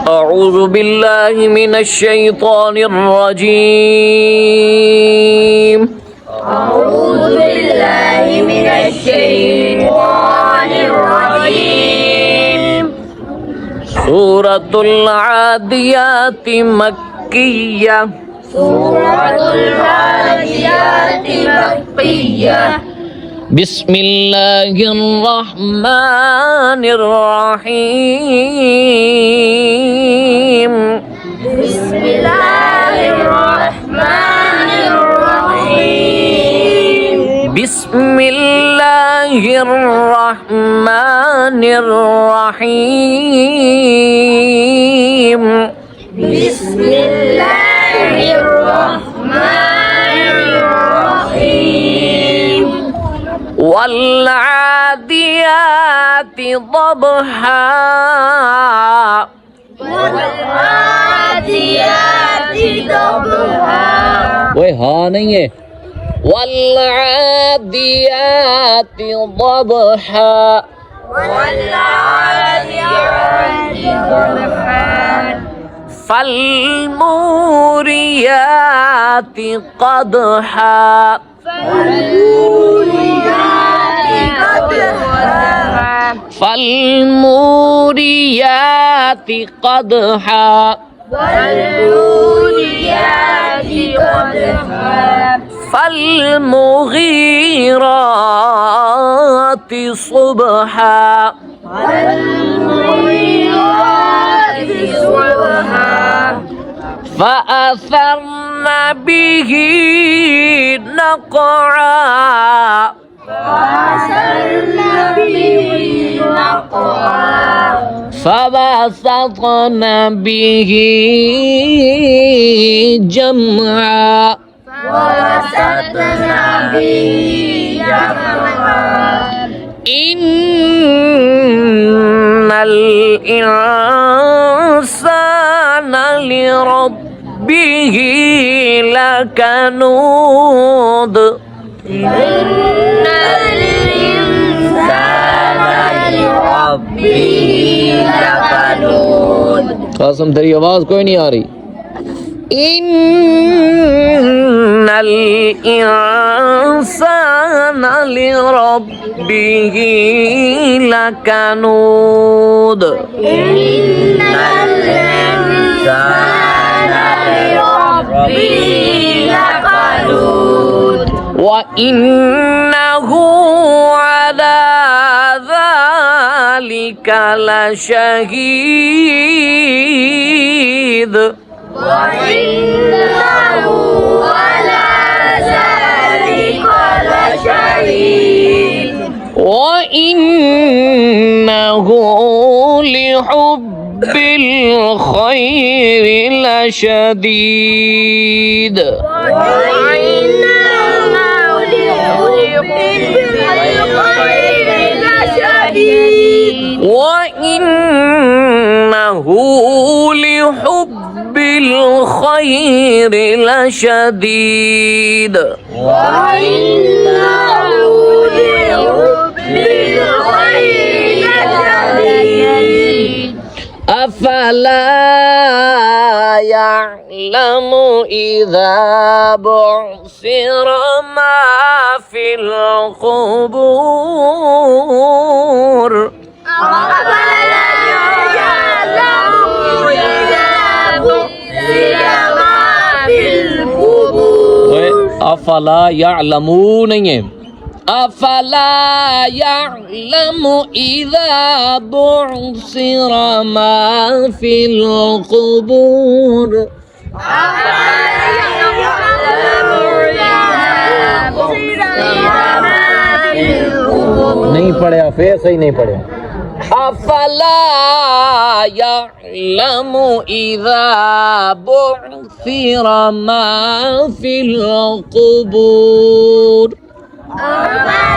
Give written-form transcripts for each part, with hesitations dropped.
أعوذ بالله من الشيطان الرجيم. أعوذ بالله من الشيطان الرجيم. سورة العاديات مكية. سورة العاديات مكية. بسم الله الرحمن الرحيم. بسم الله الرحمن الرحيم. بسم الله الرحمن الرحيم. بسم الله الرحمن الرحيم. والعاديات ضبحا. والعاديات ضبحا. ओए हाँ नहीं है. والعاديات ضبحا. والعاديات ضبحا. فالموريات قدحا. فالموريات قدحا. فالموريات قدحا. فالموريات قدحا. فالمغيرات صبحا. فالمغيرات صبحا. فأثرن به نقعا. فأثرن به نقعا. فبسطن به جمعا. وبسطن به جمعا. إن الإنسان لربه لكنود. إن الإنسان لربه لكنود. قاسم तेरी आवाज कोई नहीं आ रही. إن الإنسان لربه لكنود. إن الإنسان لربه لكنود. وإنه على ذلك لشهيد. وإنه على ذلك لشهيد. وإنه لحب الخير لشديد. وإنه لحب الخير لشديد. وإنه لحب الخير لشديد. وإنه لحب الخير لشديد. أفلا يعلم إذا بعثر ما في القبور. أفلا يعلم إذا بعثر ما في القبور. أفلا يعلمون नहीं है. أفلا يعلم إذا بعثر ما في القبور. أفلا يعلم إذا بعثر ما في القبور. नहीं पढ़ा फिर सही नहीं पढ़ा. أفلا يعلم إذا بعثر ما في القبور. أفلا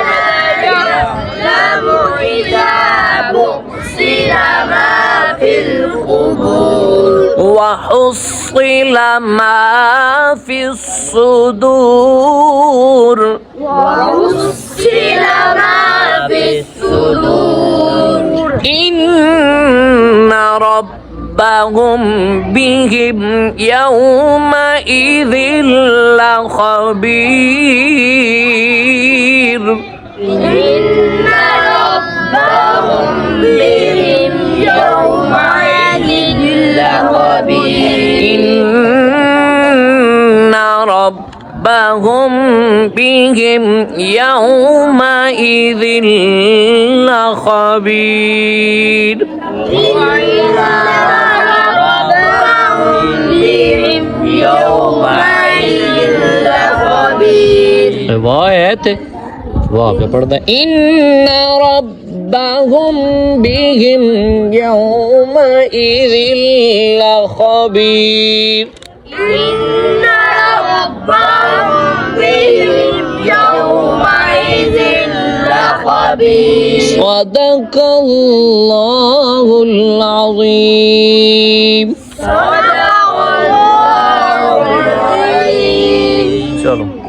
يعلم إذا بعثر ما في القبور. وحصل ما في الصدور. وحصل ما في الصدور. إن رب ربهم بهم يومئذ لخبير إن ربهم بهم يومئذ لخبير إن ربهم بهم يومئذ لخبير رواية واقع پڑھتا ہے ان ربهم بهم يومئذ لخبير إن ربهم بهم يومئذ لخبير صدق الله العظيم صدق الله العظيم چلو